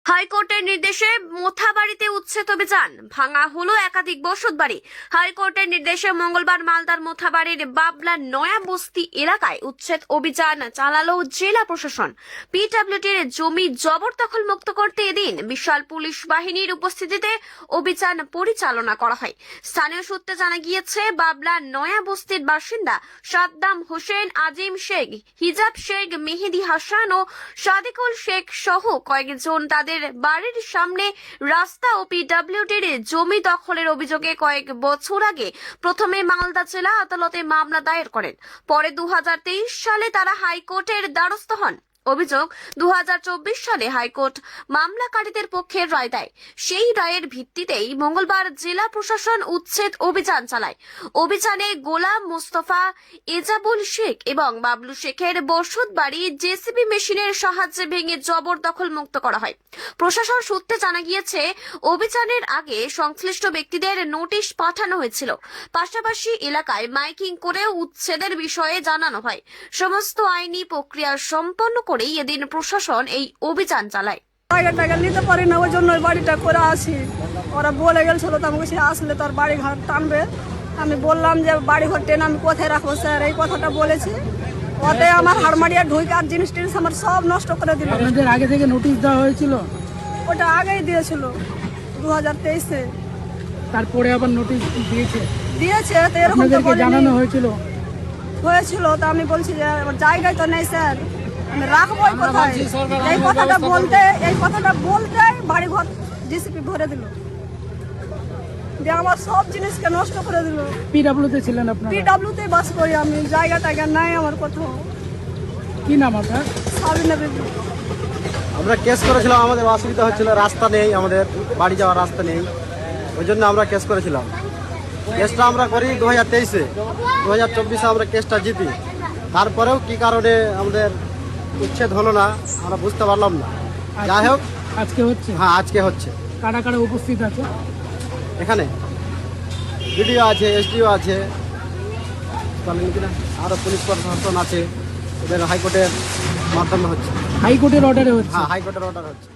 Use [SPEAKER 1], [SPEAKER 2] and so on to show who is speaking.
[SPEAKER 1] হাইকোর্টের নির্দেশে মোথাবাড়িতে উচ্ছেদ অভিযান, ভাঙা হলো একাধিক বসতবাড়ি। হাইকোর্টের নির্দেশে মঙ্গলবার মালদার মোথাবাড়ির বাবলা নয়া বস্তি এলাকায় উচ্ছেদ অভিযান চালালো জেলা প্রশাসন। পিডব্লিউডির জমি জবরদখল মুক্ত করতে এদিন বিশাল পুলিশ বাহিনীর উপস্থিতিতে অভিযান পরিচালনা করা হয়। স্থানীয় সূত্রে জানা গিয়েছে, বাবলা নয়া বস্তির বাসিন্দা সাদ্দাম হোসেন, আজিম শেখ, হিজাব শেখ, মেহেদি হাসান ও সাদিকুল শেখ সহ কয়েকজন তাদের বাড়ির সামনে রাস্তা ও পিডব্লিউডির জমি দখলের অভিযোগে কয়েক বছর আগে প্রথমে মালদা জেলা আদালতে মামলা দায়ের করেন। পরে 2023 সালে তারা হাইকোর্টের দ্বারস্থ হন। অভিযোগ, 2024 সালে হাইকোর্ট মামলাকারীদের পক্ষে রায় দেয়। সেই রায়ের ভিত্তিতেই মঙ্গলবার জেলা প্রশাসন উচ্ছেদ অভিযান চালায়। অভিযানে গোলাম মোস্তফা, এজাবুল শেখ এবং বাবলু শেখের বসত বাড়ি জেসিবি মেশিনের সাহায্যে ভেঙে জবরদখল মুক্ত করা হয়। প্রশাসন সূত্রে জানা গিয়েছে, অভিযানের আগে সংশ্লিষ্ট ব্যক্তিদের নোটিশ পাঠানো হয়েছিল। পাশাপাশি এলাকায় মাইকিং করেও উচ্ছেদের বিষয়ে জানানো হয়। সমস্ত আইনি প্রক্রিয়া সম্পন্ন করেই এদিন প্রশাসন এই অভিযান চালায়।
[SPEAKER 2] টাকা নিতে পারি না, ওই জন্য বাড়িটা করে আসি। ওরা বলে গেছিল তো আমাকে, সে আসলে তার বাড়ি ঘর টানবে। আমি বললাম যে বাড়ি ঘর টেনে আমি কোথায় রাখবো স্যার, এই কথাটা বলেছি। ওতে আমার হাড়মাড়িয়া ঢুকে আর জিনিস টিনিস আমার সব নষ্ট করে দিল।
[SPEAKER 3] আপনাদের আগে থেকে নোটিশ দেওয়া হয়েছিল?
[SPEAKER 2] ওটা আগেই দিয়েছিল 2023-এ।
[SPEAKER 3] তারপরে আবার নোটিশ
[SPEAKER 2] দিয়েছে তো এরকম তো
[SPEAKER 3] আপনাদেরকে জানানো
[SPEAKER 2] হয়েছিল। তো আমি বলছি যে আমার জায়গায় তো নেই স্যার, আমি রাখবো কোথায়। এই কথাটা বলতে বাড়ি ঘর জিসিপি ভরে দিল, দিয়ে আমার সব জিনিসকে নষ্ট করে দিল।
[SPEAKER 3] পিডব্লিউতে ছিলেন আপনারা?
[SPEAKER 2] পিডব্লিউতে বাস করি আমি, জায়গা টায়গা নাই আমার কোথাও।
[SPEAKER 3] কি নাম আপনার?
[SPEAKER 2] সাবিনা বিবি।
[SPEAKER 4] আমরা কেস করেছিলাম, আমাদের অসুবিধা হচ্ছিল, রাস্তা নেই, আমাদের বাড়ি যাওয়ার রাস্তা নেই, ওই জন্য আমরা কেস করেছিলাম। কেসটা আমরা করি 2023-এ, 2024-এ আমরা কেসটা জিতি। তারপরেও কি কারণে আমাদের উচ্ছেদ হলো না আমরা বুঝতে পারলাম না। যাই হোক,
[SPEAKER 3] আজকে হচ্ছে?
[SPEAKER 4] হ্যাঁ, আজকে হচ্ছে।
[SPEAKER 3] কারা কারা উপস্থিত আছে
[SPEAKER 4] এখানে? বিডিও আছে, এসডিও আছে, আরো পুলিশ প্রশাসন আছে। এদের হাইকোর্টের মাধ্যমে হচ্ছে।
[SPEAKER 3] হাইকোর্টের অর্ডারে হচ্ছে?
[SPEAKER 4] হ্যাঁ, হাইকোর্টের অর্ডার হচ্ছে।